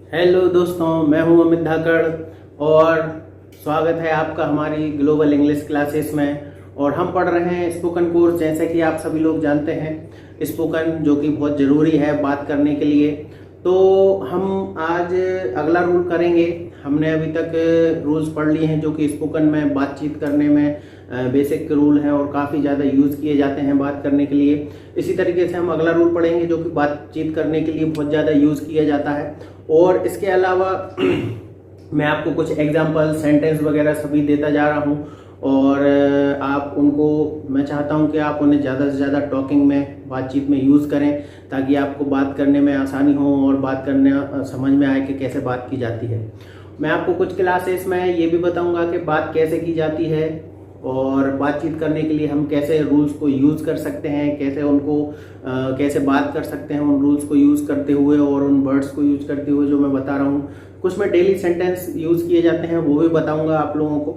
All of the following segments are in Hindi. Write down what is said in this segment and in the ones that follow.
हेलो दोस्तों, मैं हूं अमित धाकड़ और स्वागत है आपका हमारी ग्लोबल इंग्लिश क्लासेस में। और हम पढ़ रहे हैं स्पोकन कोर्स। जैसे कि आप सभी लोग जानते हैं स्पोकन जो कि बहुत ज़रूरी है बात करने के लिए। तो हम आज अगला रूल करेंगे। हमने अभी तक रूल्स पढ़ लिए हैं जो कि स्पोकन में बातचीत करने में बेसिक रूल हैं और काफ़ी ज़्यादा यूज़ किए जाते हैं बात करने के लिए। इसी तरीके से हम अगला रूल पढ़ेंगे जो कि बातचीत करने के लिए बहुत ज़्यादा यूज़ किया जाता है। और इसके अलावा मैं आपको कुछ एग्जाम्पल सेंटेंस वगैरह सभी देता जा रहा हूँ और आप उनको, मैं चाहता हूँ कि आप उन्हें ज़्यादा से ज़्यादा टॉकिंग में, बातचीत में यूज़ करें ताकि आपको बात करने में आसानी हो और बात करने समझ में आए कि कैसे बात की जाती है। मैं आपको कुछ क्लासेस में ये भी बताऊँगा कि बात कैसे की जाती है और बातचीत करने के लिए हम कैसे रूल्स को यूज़ कर सकते हैं, कैसे उनको कैसे बात कर सकते हैं उन रूल्स को यूज़ करते हुए और उन वर्ड्स को यूज़ करते हुए जो मैं बता रहा हूँ। कुछ में डेली सेंटेंस यूज़ किए जाते हैं वो भी बताऊँगा आप लोगों को।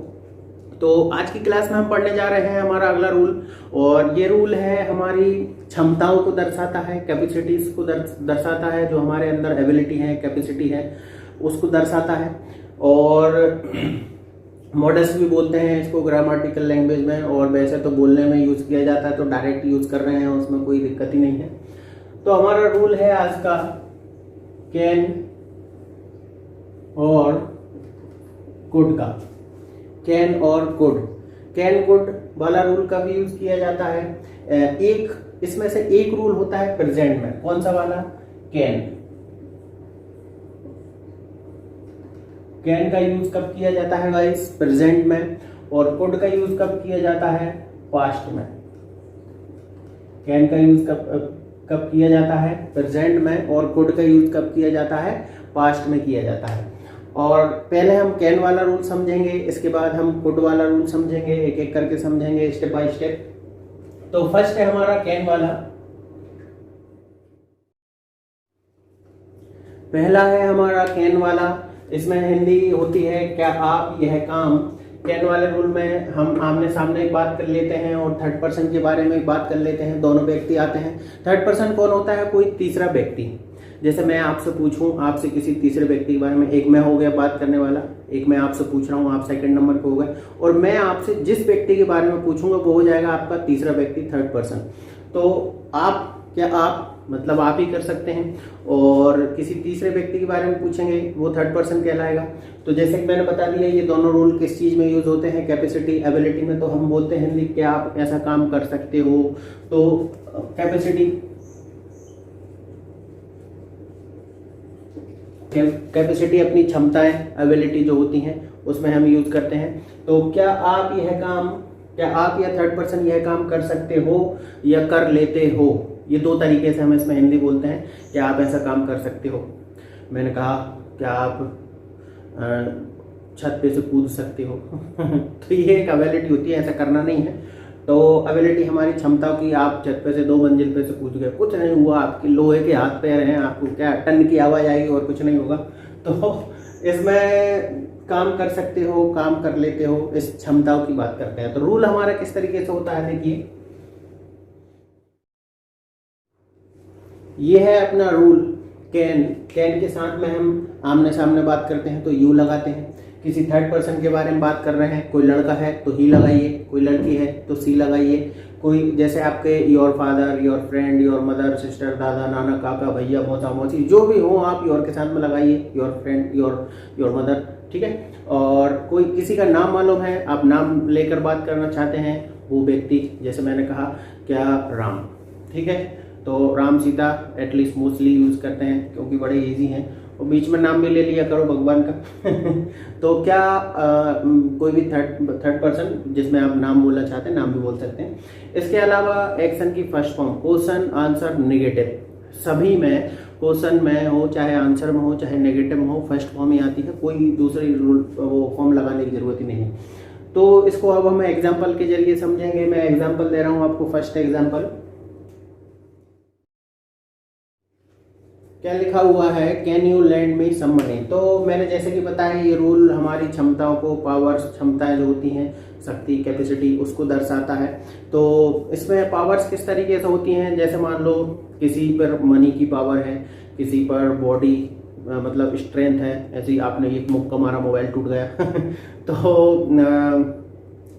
तो आज की क्लास में हम पढ़ने जा रहे हैं हमारा अगला रूल, और ये रूल है हमारी क्षमताओं को दर्शाता है, कैपेसिटीज़ को दर्शाता है। जो हमारे अंदर एबिलिटी है, कैपेसिटी है, उसको दर्शाता है। और मॉडल्स भी बोलते हैं इसको ग्रामेटिकल लैंग्वेज में, और वैसे तो बोलने में यूज़ किया जाता है तो डायरेक्ट यूज़ कर रहे हैं, उसमें कोई दिक्कत ही नहीं है। तो हमारा रूल है आज का कैन और कुड का। कैन और कुड, कैन कुड वाला रूल का भी यूज़ किया जाता है। एक इसमें से एक रूल होता है प्रेजेंट में। कौन सा वाला? कैन। कैन का यूज कब किया जाता है गाइस? प्रेजेंट में। और कुड का यूज कब किया जाता है? पास्ट में। कैन का यूज कब किया जाता है? प्रेजेंट में। और कुड का यूज कब किया जाता है? पास्ट में किया जाता है। और पहले हम कैन वाला रूल समझेंगे, इसके बाद हम कुड वाला रूल समझेंगे, एक एक करके समझेंगे स्टेप बाय स्टेप। तो फर्स्ट है हमारा कैन वाला। पहला है हमारा कैन वाला। इसमें हिंदी होती है क्या आप यह काम। कैन वाले रूल में हम आमने सामने बात कर लेते हैं और थर्ड पर्सन के बारे में बात कर लेते हैं। दोनों व्यक्ति आते हैं। थर्ड पर्सन कौन होता है? कोई तीसरा व्यक्ति। जैसे मैं आपसे पूछूं आपसे किसी तीसरे व्यक्ति के बारे में, एक मैं हो गया बात करने वाला, एक मैं आपसे पूछ रहा हूं, आप सेकंड नंबर पे हो गए, और मैं आपसे जिस व्यक्ति के बारे में पूछूंगा वो हो जाएगा आपका तीसरा व्यक्ति, थर्ड पर्सन। तो आप, क्या आप मतलब आप ही कर सकते हैं, और किसी तीसरे व्यक्ति के बारे में पूछेंगे वो थर्ड पर्सन कहलाएगा। तो जैसे कि मैंने बता दिया ये दोनों रूल किस चीज में यूज होते हैं? कैपेसिटी, एबिलिटी में। तो हम बोलते हैं हिंदी क्या आप ऐसा काम कर सकते हो, तो कैपेसिटी अपनी क्षमताएं, एबिलिटी जो होती हैं उसमें हम यूज करते हैं। तो क्या आप यह काम, क्या आप या थर्ड पर्सन यह काम कर सकते हो या कर लेते हो, ये दो तरीके से हम इसमें हिंदी बोलते हैं। क्या आप ऐसा काम कर सकते हो? मैंने कहा क्या आप छत पे से कूद सकते हो तो ये एक एबिलिटी होती है, ऐसा करना नहीं है। तो एबिलिटी हमारी क्षमता की, आप छत पे से 2 मंजिल पे से कूद गए, कुछ नहीं हुआ, आपके लोहे के हाथ पैर हैं, आपको क्या टन की आवाज आएगी और कुछ नहीं होगा। तो इसमें काम कर सकते हो, काम कर लेते हो, इस क्षमताओं की बात करते हैं। तो रूल हमारा किस तरीके से होता है देखिए, ये है अपना रूल कैन। कैन के साथ में हम आमने सामने बात करते हैं तो यू लगाते हैं। किसी थर्ड पर्सन के बारे में बात कर रहे हैं, कोई लड़का है तो ही लगाइए, कोई लड़की है तो सी लगाइए। कोई जैसे आपके your father, your friend, your mother, sister, दादा, नाना, काका, भैया, मौसा, मौसी, जो भी हो आप योर के साथ में लगाइए, योर फ्रेंड, योर मदर, ठीक है। और कोई किसी का नाम मालूम है, आप नाम लेकर बात करना चाहते हैं, वो व्यक्ति, जैसे मैंने कहा क्या राम, ठीक है। तो Ram Sita at least mostly use करते हैं क्योंकि बड़े इजी हैं, और बीच में नाम भी ले लिया करो भगवान का तो क्या कोई भी थर्ड पर्सन जिसमें आप नाम बोलना चाहते हैं नाम भी बोल सकते हैं। इसके अलावा एक्शन की first form question, answer, negative, सभी में क्वेश्चन में हो चाहे आंसर में हो चाहे नेगेटिव में हो फर्स्ट फॉर्म ही आती है, कोई दूसरी वो फॉर्म लगाने की जरूरत ही नहीं है। तो इसको अब हम एग्जाम्पल के जरिए समझेंगे। मैं एग्जाम्पल दे रहा हूँ आपको। फर्स्ट एग्जाम्पल क्या लिखा हुआ है? Can you lend me some money. तो मैंने जैसे कि बताया ये रूल हमारी क्षमताओं को, पावर्स, क्षमताएं जो होती हैं, शक्ति, कैपेसिटी, उसको दर्शाता है। तो इसमें पावर्स किस तरीके से होती हैं? जैसे मान लो किसी पर मनी की पावर है, किसी पर बॉडी मतलब स्ट्रेंथ है, ऐसे ही आपने एक मुक्का मारा मोबाइल टूट गया तो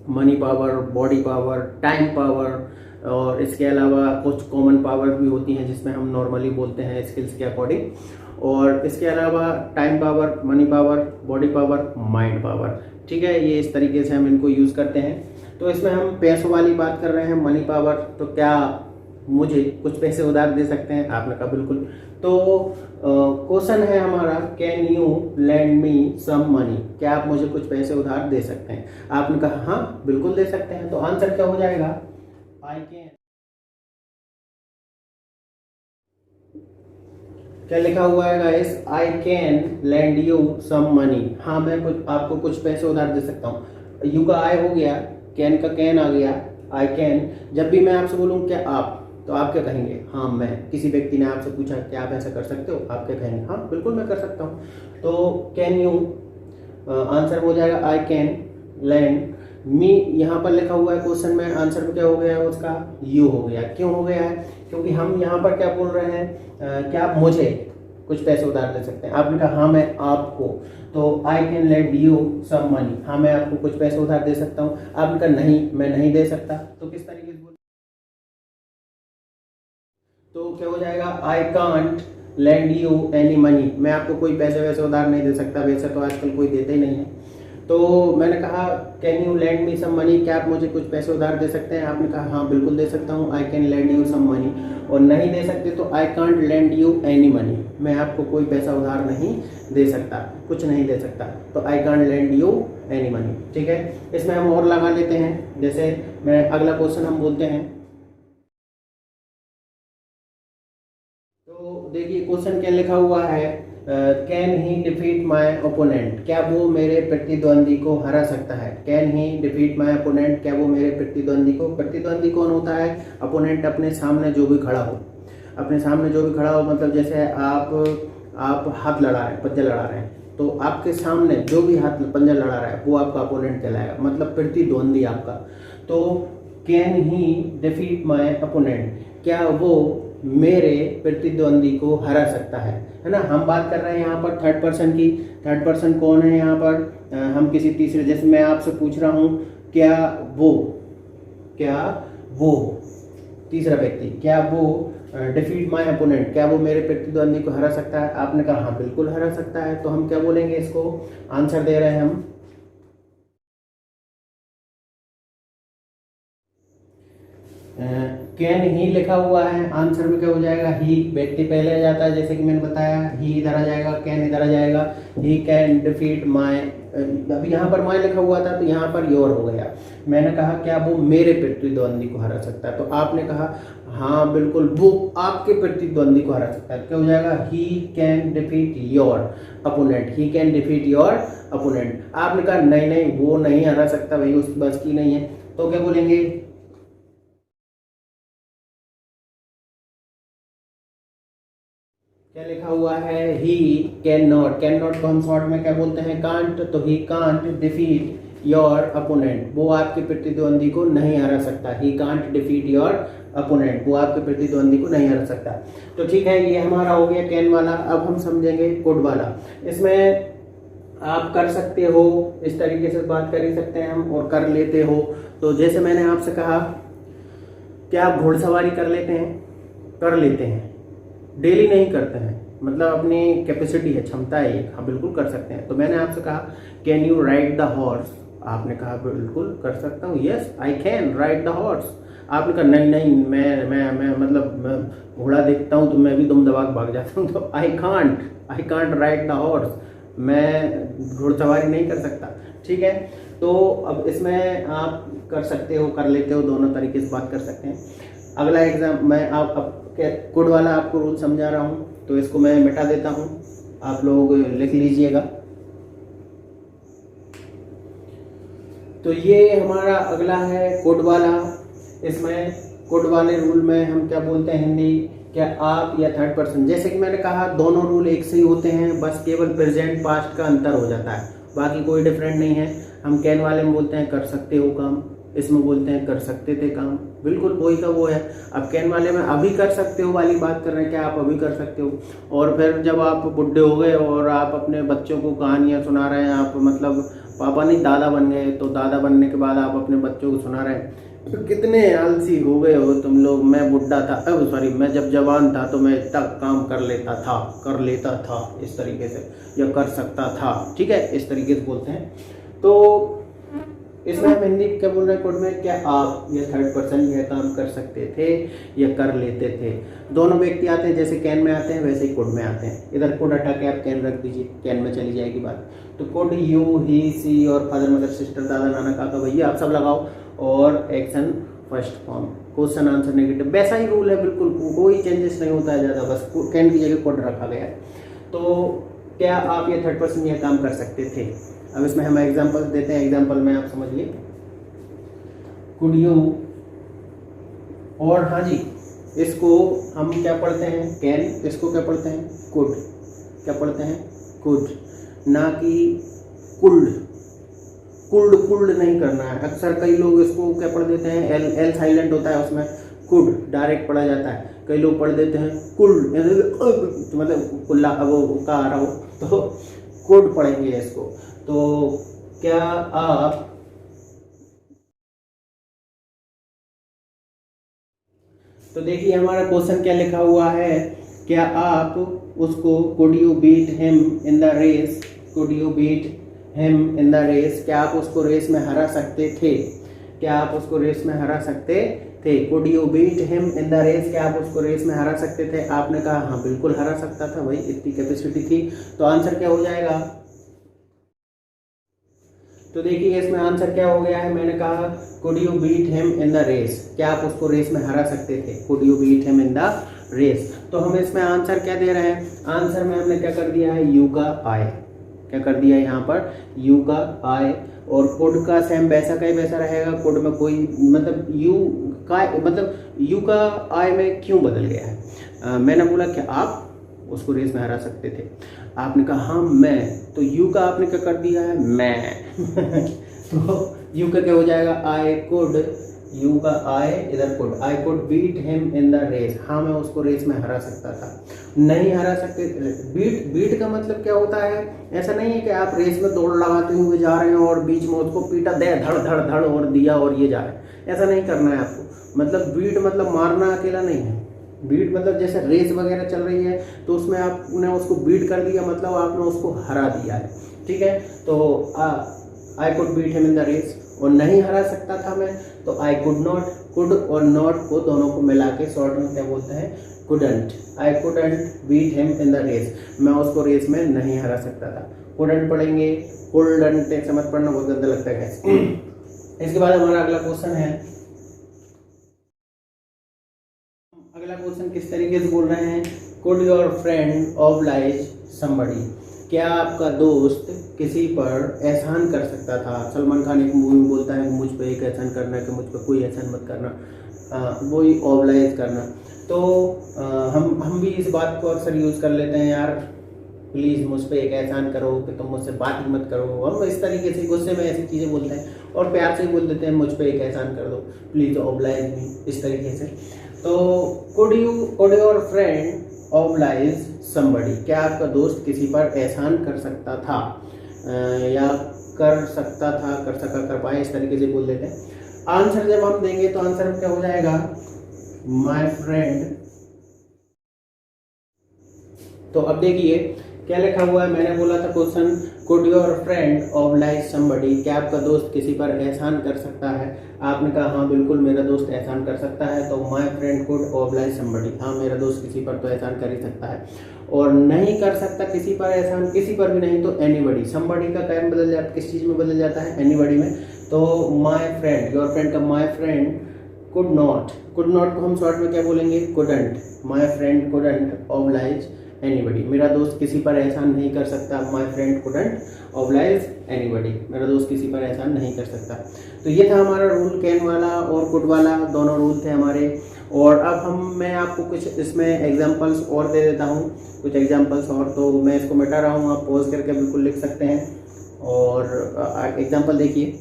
money power, body power, time power और इसके अलावा कुछ कॉमन पावर भी होती हैं जिसमें हम नॉर्मली बोलते हैं स्किल्स के अकॉर्डिंग। और इसके अलावा time power, money power, body power, mind power, ठीक है, ये इस तरीके से हम इनको यूज़ करते हैं। तो इसमें हम पैसों वाली बात कर रहे हैं, मनी पावर, तो क्या मुझे कुछ पैसे उधार दे सकते हैं? आपने कहा बिल्कुल। तो क्वेश्चन है हमारा, can you lend me some money, क्या आप मुझे कुछ पैसे उधार दे सकते हैं? आपने कहा हाँ बिल्कुल दे सकते हैं। तो आंसर क्या हो जाएगा? I can. क्या लिखा हुआ है guys? I can lend you some money, हाँ मैं आपको कुछ पैसे उधार दे सकता हूँ। यू का आई हो गया, कैन का कैन आ गया, आई कैन। जब भी मैं आपसे बोलूँ क्या आप, तो आप क्या कहेंगे? हाँ मैं। किसी व्यक्ति ने आपसे पूछा क्या आप ऐसा कर सकते हो, आप क्या कहेंगे? हाँ बिल्कुल मैं कर सकता हूँ। तो कैन यू आंसर हो जाएगा आई कैन लैंड मी। यहाँ पर लिखा हुआ है क्वेश्चन में, आंसर में क्या हो गया है उसका? यू हो गया। क्यों हो गया है? क्योंकि हम यहाँ पर क्या बोल रहे हैं, क्या आप मुझे कुछ पैसे उधार दे सकते हैं? आपने कहा हाँ मैं आपको, तो I can lend you some money, हाँ मैं आपको कुछ पैसे उधार दे सकता हूँ। आपने कहा नहीं मैं नहीं दे सकता, तो किस तरीके से बोल? तो क्या हो जाएगा? आई can't lend you any money, मैं आपको कोई पैसे वैसे उधार नहीं दे सकता, वैसे तो आजकल कोई देते ही नहीं है। तो मैंने कहा can you lend me some money, क्या आप मुझे कुछ पैसे उधार दे सकते हैं? आपने कहा हाँ बिल्कुल दे सकता हूँ, I can lend you some money. और नहीं दे सकते तो I can't lend you any money, मैं आपको कोई पैसा उधार नहीं दे सकता, कुछ नहीं दे सकता, तो I can't lend you any money, ठीक है। इसमें हम और लगा लेते हैं, जैसे मैं अगला क्वेश्चन हम बोलते हैं। तो देखिए क्वेश्चन क्या लिखा हुआ है, can he defeat my opponent, क्या वो मेरे प्रतिद्वंदी को हरा सकता है? Can he defeat my opponent, क्या वो मेरे प्रतिद्वंदी को, प्रतिद्वंदी कौन होता है? अपोनेंट, अपने सामने जो भी खड़ा हो, अपने सामने जो भी खड़ा हो, मतलब जैसे आप हाथ लड़ा रहे हैं, पंजा लड़ा रहे हैं, तो आपके सामने जो भी हाथ पंजा लड़ा रहा है वो आपका अपोनेंट कहलाएगा, मतलब प्रतिद्वंदी आपका। तो can he defeat my opponent, क्या वो मेरे प्रतिद्वंदी को हरा सकता है ना। हम बात कर रहे हैं यहाँ पर थर्ड पर्सन की। थर्ड पर्सन कौन है यहाँ पर? हम किसी तीसरे, जैसे मैं आपसे पूछ रहा हूँ क्या वो तीसरा व्यक्ति, क्या वो डिफीट माई अपोनेंट, क्या वो मेरे प्रतिद्वंदी को हरा सकता है? आपने कहा हाँ बिल्कुल हरा सकता है। तो हम क्या बोलेंगे इसको? आंसर दे रहे हैं हम कैन ही लिखा हुआ है, आंसर में क्या हो जाएगा? ही। व्यक्ति पहले आ जाता है, जैसे कि मैंने बताया, ही इधर आ जाएगा, कैन इधर आ जाएगा। ही कैन डिफीट माई, अभी यहाँ पर माई लिखा हुआ था तो यहाँ पर योर हो गया। मैंने कहा क्या वो मेरे प्रतिद्वंदी को हरा सकता है? तो आपने कहा हाँ बिल्कुल वो आपके प्रतिद्वंदी को हरा सकता है। क्या हो जाएगा? He can defeat your opponent, he can defeat your opponent. आपने कहा नहीं नहीं वो नहीं हरा सकता भाई, उस बस की नहीं है, तो क्या बोलेंगे? क्या लिखा हुआ है? He can not, cannot को हम शॉर्ट में क्या बोलते हैं? कांट। तो he can't defeat your opponent, वो आपके प्रतिद्वंदी को नहीं हरा सकता। He can't defeat your opponent, वो आपके प्रतिद्वंदी को नहीं हरा सकता। तो ठीक है, ये हमारा हो गया कैन वाला। अब हम समझेंगे कुड वाला। इसमें आप कर सकते हो, इस तरीके से बात कर ही सकते हैं हम, और कर लेते हो। तो जैसे मैंने आपसे कहा क्या आप घुड़सवारी कर लेते हैं? कर लेते हैं, डेली नहीं करते हैं, मतलब अपनी कैपेसिटी है, क्षमता है एक, हाँ बिल्कुल कर सकते हैं। तो मैंने आपसे कहा can you ride the horse, आपने कहा बिल्कुल कर सकता हूँ, yes I can ride the horse. आपने कहा नहीं नहीं मैं मतलब मैं घोड़ा देखता हूँ तो मैं भी दुम दबाक भाग जाता हूँ, तो I can't ride the horse, मैं घुड़सवारी नहीं कर सकता। ठीक है, तो अब इसमें आप कर सकते हो, कर लेते हो, दोनों तरीके से बात कर सकते हैं। अगला एग्जाम मैं अब कोड वाला आपको रूल समझा रहा हूँ, तो इसको मैं मिटा देता हूँ, आप लोग लिख लीजिएगा। तो ये हमारा अगला है कोड वाला। इसमें कोड वाले रूल में हम क्या बोलते हैं हिंदी, क्या आप या थर्ड पर्सन, जैसे कि मैंने कहा दोनों रूल एक से ही होते हैं, बस केवल प्रेजेंट पास्ट का अंतर हो जाता है, बाकी कोई डिफरेंट नहीं है। हम कैन वाले में बोलते हैं कर सकते हो काम, इसमें बोलते हैं कर सकते थे काम। बिल्कुल वही का वो है। अब कैन वाले में अभी कर सकते हो वाली बात कर रहे हैं, क्या आप अभी कर सकते हो। और फिर जब आप बुढ़े हो गए और आप अपने बच्चों को कहानियाँ सुना रहे हैं, आप मतलब पापा नहीं दादा बन गए, तो दादा बनने के बाद आप अपने बच्चों को सुना रहे हैं, तो कितने आलसी हो गए हो तुम लोग। मैं बुढ़ा था, अब सॉरी, मैं जब जवान था तो मैं इतना काम कर लेता था इस तरीके से, या कर सकता था, ठीक है, इस तरीके से बोलते हैं। तो इसमें हम हिंदी क्या बोल रहे हैं कोड में, क्या आप ये थर्ड पर्सन यह काम कर सकते थे या कर लेते थे। दोनों व्यक्ति आते हैं, जैसे कैन में आते हैं वैसे ही कोड में आते हैं। इधर कोड हटा के आप कैन रख दीजिए, कैन में चली जाएगी बात। तो कोड यू, ही, सी और फादर, मदर, सिस्टर, दादा, नाना, काका, भैया आप सब लगाओ और action first form, question answer negative, वैसा ही रूल है, बिल्कुल कोई चेंजेस नहीं होता है ज़्यादा, बस कैन की जगह कोड रखा गया है। तो क्या आप ये थर्ड पर्सन यह काम कर सकते थे। अब इसमें हम एग्जांपल देते हैं, एग्जांपल में आप समझिए, कुड यू, और हाँ जी, इसको हम क्या पढ़ते हैं कैन, इसको क्या पढ़ते हैं कुड, क्या पढ़ते हैं कुड, ना कि कुल्ड। कुल्ड नहीं करना है। अक्सर कई लोग इसको क्या पढ़ देते हैं, एल साइलेंट होता है उसमें, कुड डायरेक्ट पढ़ा जाता है। कई लोग पढ़ देते हैं कुल्ड, मतलब कुल्ला वो का आ रहा हो, तो कुड पढ़ेंगे इसको। तो क्या आप, तो देखिए हमारा क्वेश्चन क्या लिखा हुआ है, क्या आप उसको could you beat him in the race, could you beat him in the race, क्या आप उसको रेस में हरा सकते थे, क्या आप उसको रेस में हरा सकते थे। Could you beat him in the race, क्या आप उसको रेस में हरा सकते थे। आपने कहा हाँ बिल्कुल हरा सकता था भाई, इतनी कैपेसिटी थी। तो आंसर क्या हो जाएगा, तो देखिए इसमें आंसर क्या हो गया है, मैंने कहा could you beat him in the race, क्या आप उसको रेस में हरा सकते थे, could you beat him in the race. तो हम इसमें आंसर क्या दे रहे हैं, आंसर में हमने क्या कर दिया है, यू का आई, क्या कर दिया है यहाँ पर, यू का आई। और कुड का सेम वैसा का ही वैसा रहेगा, कुड में कोई मतलब यू का, मतलब यू का आई में क्यों बदल गया है। मैंने बोला कि आप उसको रेस में हरा सकते थे, आपने कहा हाँ मैं, तो यू का आपने क्या कर दिया है, मैं तो यू का क्या हो जाएगा, आई कुड, यू का आई, इधर could, I could beat him in the race, हाँ मैं उसको रेस में हरा सकता था। नहीं हरा सकते, बीट का मतलब क्या होता है, ऐसा नहीं है कि आप रेस में दौड़ लगाते हुए जा रहे हैं और बीच में उसको पीटा दे धड़ धड़ धड़ और दिया और ये जा रहे हैं, ऐसा नहीं करना है आपको। मतलब बीट मतलब मारना अकेला नहीं है, बीट मतलब जैसे रेस वगैरह चल रही है तो उसमें आपने उसको बीट कर दिया, मतलब आपने उसको हरा दिया है, ठीक है। तो I could beat him in the race, और नहीं हरा सकता था मैं, तो आई कुड नॉट, कुड और नॉट को दोनों को मिला के शॉर्ट में क्या बोलते हैं, couldn't, I couldn't beat him in the race, मैं उसको रेस में नहीं हरा सकता था। कुडंट पढ़ेंगे, कुडंट एक समझ पढ़ना बहुत गंदा लगता है। इसके बाद हमारा अगला क्वेश्चन है, अगला क्वेश्चन किस तरीके से बोल रहे हैं, could your friend oblige somebody, क्या आपका दोस्त किसी पर एहसान कर सकता था। सलमान खान एक मूवी में बोलता है मुझ पे एक एहसान करना कि मुझ पे कोई एहसान मत करना, वही ऑब्लाइज करना। तो हम भी इस बात को अक्सर यूज़ कर लेते हैं, यार प्लीज़ मुझ पे एक एहसान करो कि तुम मुझसे बात ही मत करो, हम इस तरीके से गुस्से में ऐसी चीज़ें बोलते हैं, और प्यार से बोल देते हैं मुझ पे एक एहसान कर दो प्लीज़ ऑब्लाइज मी, इस तरीके से। तो could your friend oblige somebody, क्या आपका दोस्त किसी पर एहसान कर सकता था, या कर सकता था, कर सका, कर पाए, इस तरीके से बोल देते हैं। आंसर जब हम देंगे तो आंसर क्या हो जाएगा, माय फ्रेंड। तो अब देखिए क्या लिखा हुआ है, मैंने बोला था question could your friend oblige somebody, क्या आपका दोस्त किसी पर एहसान कर सकता है। आपने कहा हाँ बिल्कुल मेरा दोस्त एहसान कर सकता है, तो my friend could oblige somebody, हाँ मेरा दोस्त किसी पर तो एहसान कर ही सकता है। और नहीं कर सकता किसी पर एहसान, किसी पर भी नहीं, तो एनीबडी, समबडी का टाइम बदल जाता, किस चीज़ में बदल जाता है, एनीबडी में। तो माय फ्रेंड, योर फ्रेंड का माय फ्रेंड कुड नॉट को हम शॉर्ट में क्या बोलेंगे, couldn't, my friend couldn't oblige anybody, मेरा दोस्त किसी पर एहसान नहीं कर सकता, my friend couldn't oblige anybody, मेरा दोस्त किसी पर एहसान नहीं कर सकता। तो ये था हमारा रूल, कैन वाला और कुड वाला, दोनों रूल थे हमारे। और अब मैं आपको कुछ इसमें एग्जांपल्स और दे देता हूँ, कुछ एग्जांपल्स और, तो मैं इसको मिटा रहा हूँ, आप पॉज करके बिल्कुल लिख सकते हैं। और एग्जांपल देखिए,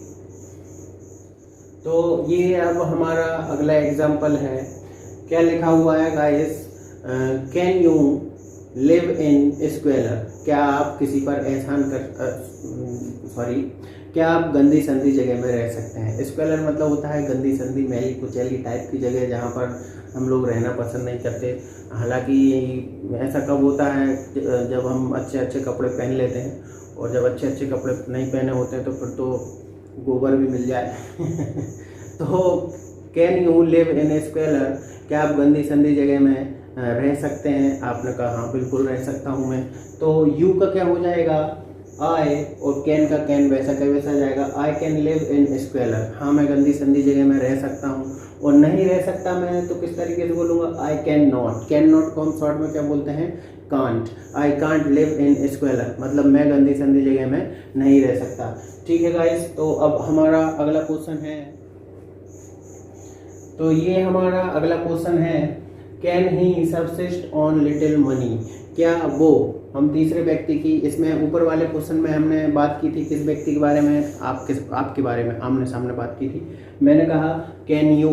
तो ये अब हमारा अगला एग्जाम्पल है। क्या लिखा हुआ है guys? Can you live in squalor? क्या आप किसी पर एहसान क्या आप गंदी संदी जगह में रह सकते हैं? स्क्वेलर मतलब होता है गंदी संदी, मैली कुचैली टाइप की जगह जहाँ पर हम लोग रहना पसंद नहीं करते। हालांकि ऐसा कब होता है जब हम अच्छे अच्छे कपड़े पहन लेते हैं, और जब अच्छे अच्छे कपड़े नहीं पहने होते हैं तो फिर तो गोबर भी मिल जाए। तो can you live in squalor? क्या आप गंदी संदी जगह में रह सकते हैं? आपने कहा हाँ बिल्कुल रह सकता हूँ मैं। तो यू का क्या हो जाएगा? आई, और कैन का कैन वैसा का वैसा जाएगा। आई कैन लिव इन स्क्वेलर, हाँ मैं गंदी संदी जगह में रह सकता हूँ। और नहीं रह सकता मैं तो किस तरीके से बोलूँगा? I cannot. Cannot को हम शॉर्ट में क्या बोलते हैं? Can't. I can't live in squalor, मतलब मैं गंदी संदी जगह में नहीं रह सकता। ठीक है गाइस, तो अब हमारा अगला क्वेश्चन है। तो ये हमारा अगला क्वेश्चन है, can he subsist on little money? क्या वो, हम तीसरे व्यक्ति की, इसमें ऊपर वाले क्वेश्चन में हमने बात की थी किस व्यक्ति के बारे में? आपके बारे में आमने सामने बात की थी। मैंने कहा कैन यू,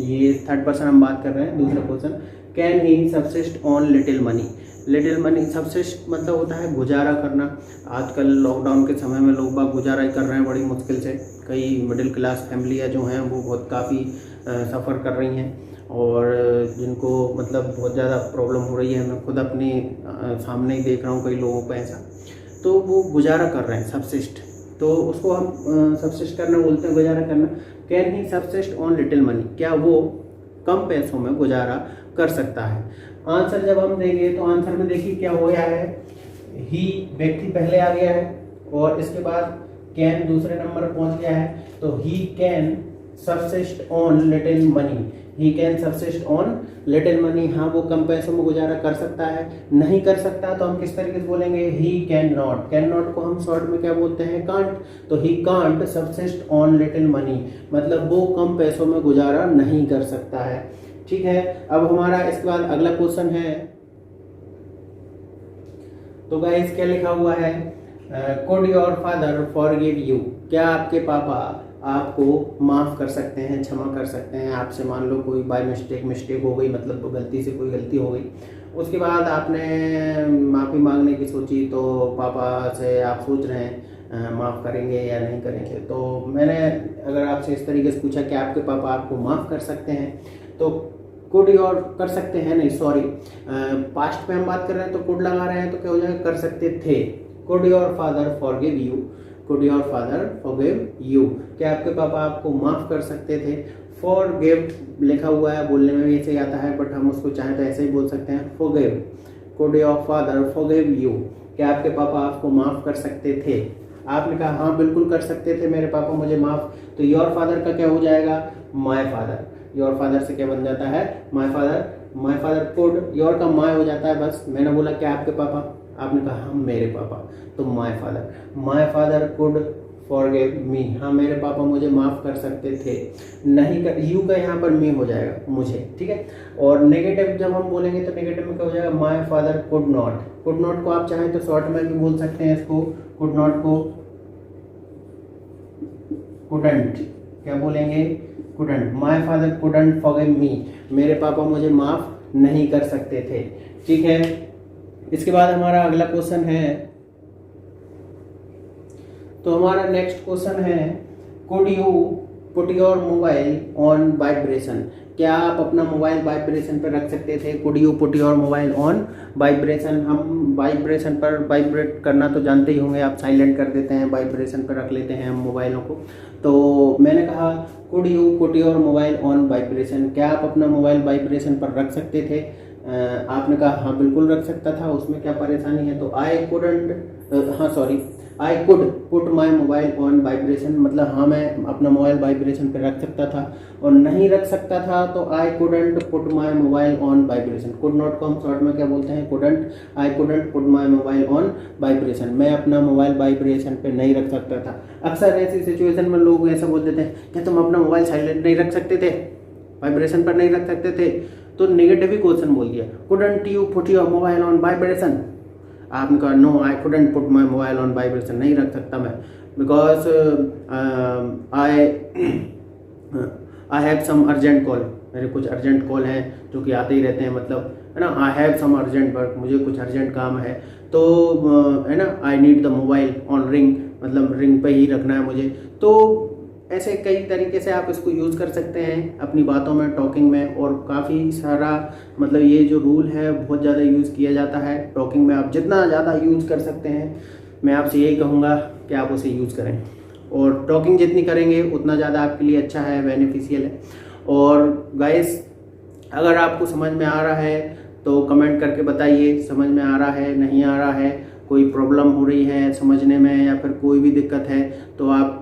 ये थर्ड पर्सन हम बात कर रहे हैं। दूसरा question, can he subsist on little money? Little money subsist मतलब होता है गुजारा करना। आजकल लॉकडाउन के समय में लोग बाग गुजारा ही कर रहे हैं बड़ी मुश्किल से। कई मिडिल क्लास फैमिलियाँ जो हैं वो बहुत काफ़ी सफ़र कर रही हैं, और जिनको मतलब बहुत ज़्यादा प्रॉब्लम हो रही है। मैं खुद अपने सामने ही देख रहा हूँ कई लोगों को ऐसा, तो वो गुजारा कर रहे हैं, सबसिस्ट। तो उसको हम सबसिस्ट करना बोलते हैं, गुजारा करना। Can he subsist on little money? क्या वो कम पैसों में गुजारा कर सकता है? आंसर जब हम देंगे तो आंसर में देखिए क्या हो गया है। ही व्यक्ति पहले आ गया है, और इसके बाद कैन दूसरे नंबर पर पहुंच गया है। तो he can subsist on little money. He can subsist on little money, हाँ वो कम पैसों में गुजारा कर सकता है। नहीं कर सकता तो हम किस तरीके से बोलेंगे? He can not. Cannot को हम शॉर्ट में क्या बोलते हैं? कांट। तो he can't subsist on little money, मतलब वो कम पैसों में गुजारा नहीं कर सकता है। ठीक है, अब हमारा इसके बाद अगला क्वेश्चन है। तो गाइस क्या लिखा हुआ है? Could your father forgive you? क्या आपके पापा आपको माफ़ कर सकते हैं, क्षमा कर सकते हैं? आपसे मान लो कोई बाय मिस्टेक हो गई, मतलब गलती से कोई गलती हो गई, उसके बाद आपने माफ़ी मांगने की सोची, तो पापा से आप सोच रहे हैं माफ़ करेंगे या नहीं करेंगे। तो मैंने अगर आपसे इस तरीके से पूछा कि आपके पापा आपको माफ़ कर सकते हैं, तो कुड योर कर सकते हैं, नहीं सॉरी पास्ट में हम बात कर रहे हैं तो कुड लगा रहे हैं, तो क्या हो जाएगा? कर सकते थे। Could your father forgive you? Could your father forgive you? क्या आपके पापा आपको माफ़ कर सकते थे? फॉरगिव लिखा हुआ है, बोलने में भी ऐसे ही आता है, बट हम उसको चाहें तो ऐसे ही बोल सकते हैं, forgive. Could your father forgive you? क्या आपके पापा आपको माफ़ कर सकते थे? आपने कहा हाँ बिल्कुल कर सकते थे मेरे पापा मुझे माफ़। तो योर फादर का क्या हो जाएगा? My father. योर फादर से क्या बन जाता है? My father. My father could, your का माय हो जाता है बस। मैंने बोला क्या आपके पापा, आपने कहा हाँ मेरे पापा, तो my father. My father could forgive me, हाँ मेरे पापा मुझे माफ़ कर सकते थे। नहीं कर, यू का यहाँ पर मी हो जाएगा, मुझे। ठीक है, और नेगेटिव जब हम बोलेंगे तो नेगेटिव में क्या हो जाएगा? My father could not. Could not को आप चाहें तो शॉर्ट में भी बोल सकते हैं इसको, कुड नॉट को कुडंट। क्या बोलेंगे? Couldn't. My father couldn't forgive me, मेरे पापा मुझे माफ़ नहीं कर सकते थे। ठीक है, इसके बाद हमारा अगला क्वेश्चन है। तो हमारा नेक्स्ट क्वेश्चन है, could you put your mobile on vibration? क्या आप अपना मोबाइल वाइब्रेशन पर रख सकते थे? Could you put your mobile on vibration? हम वाइब्रेशन पर, वाइब्रेट करना तो जानते ही होंगे आप, साइलेंट कर देते हैं, वाइब्रेशन पर रख लेते हैं हम मोबाइलों को। तो मैंने कहा could you put your mobile on vibration? क्या आप अपना मोबाइल वाइब्रेशन पर रख सकते थे? आपने कहा हाँ बिल्कुल रख सकता था, उसमें क्या परेशानी है? तो I could put my mobile on vibration, मतलब हाँ मैं अपना मोबाइल वाइब्रेशन पे रख सकता था। और नहीं रख सकता था तो आई couldn't put my mobile on vibration. Could not को हम शॉर्ट में क्या बोलते हैं? Couldn't. I couldn't put my mobile on vibration, मैं अपना मोबाइल वाइब्रेशन पे नहीं रख सकता था। अक्सर ऐसी सिचुएशन में लोग ऐसा बोल देते हैं, क्या तुम अपना मोबाइल साइलेंट नहीं रख सकते थे, वाइब्रेशन पर नहीं रख सकते थे? तो नेगेटिव ही क्वेश्चन बोल दिया, couldn't you put your mobile on vibration? आपने कहा no I couldn't put my mobile on vibration, नहीं रख सकता मैं, because I have some urgent call, मेरे कुछ अर्जेंट कॉल हैं जो कि आते ही रहते हैं, मतलब है ना, I have some urgent work, मुझे कुछ अर्जेंट काम है, तो है ना, I need the mobile on ring, मतलब रिंग पे ही रखना है मुझे। तो ऐसे कई तरीके से आप इसको यूज़ कर सकते हैं अपनी बातों में, टॉकिंग में, और काफ़ी सारा मतलब ये जो रूल है बहुत ज़्यादा यूज़ किया जाता है टॉकिंग में। आप जितना ज़्यादा यूज़ कर सकते हैं, मैं आपसे यही कहूँगा कि आप उसे यूज़ करें, और टॉकिंग जितनी करेंगे उतना ज़्यादा आपके लिए अच्छा है, बेनिफिशियल है। और गाइस, अगर आपको समझ में आ रहा है तो कमेंट करके बताइए, समझ में आ रहा है, नहीं आ रहा है, कोई प्रॉब्लम हो रही है समझने में या फिर कोई भी दिक्कत है तो आप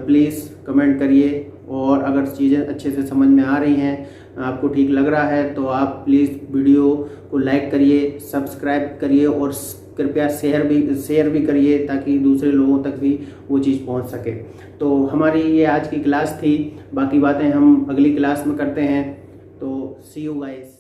प्लीज़ कमेंट करिए। और अगर चीज़ें अच्छे से समझ में आ रही हैं, आपको ठीक लग रहा है, तो आप प्लीज़ वीडियो को लाइक करिए, सब्सक्राइब करिए, और कृपया शेयर भी करिए ताकि दूसरे लोगों तक भी वो चीज़ पहुंच सके। तो हमारी ये आज की क्लास थी, बाकी बातें हम अगली क्लास में करते हैं। तो सी यू गाइस।